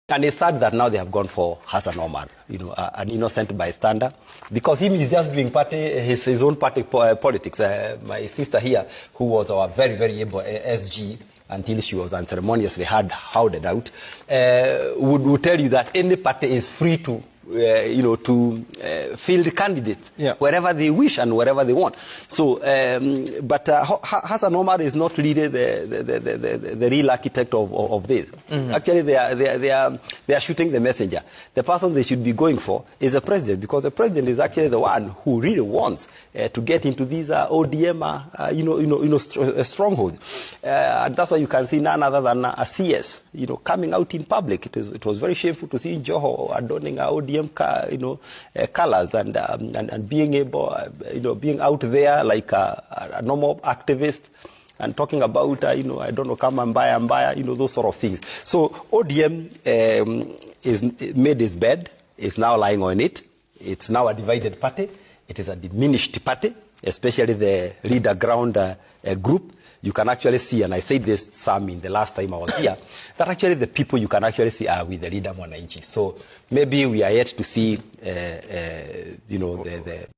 And it's sad that now they have gone for Hassan Omar, an innocent bystander, because him is just doing his own party politics. My sister here, who was our very, very able SG, until she was unceremoniously hounded out, would tell you that any party is free to field candidates wherever they wish and wherever they want. So, but Hassan Omar is not really the real architect of this. Mm-hmm. Actually, they are shooting the messenger. The person they should be going for is the president, because the president is actually the one who really wants to get into these ODM, stronghold. And that's why you can see none other than a CS, coming out in public. It was very shameful to see Joho adorning a ODM colors and being able, being out there like a normal activist and talking about, I don't know, come and buy, those sort of things. So ODM is made its bed, is now lying on it. It's now a divided party. It is a diminished party, especially the leader ground group. You can actually see, and I said this, Sam, in the last time I was here, that actually the people you can actually see are with the leader Mwananchi. So maybe we are yet to see, the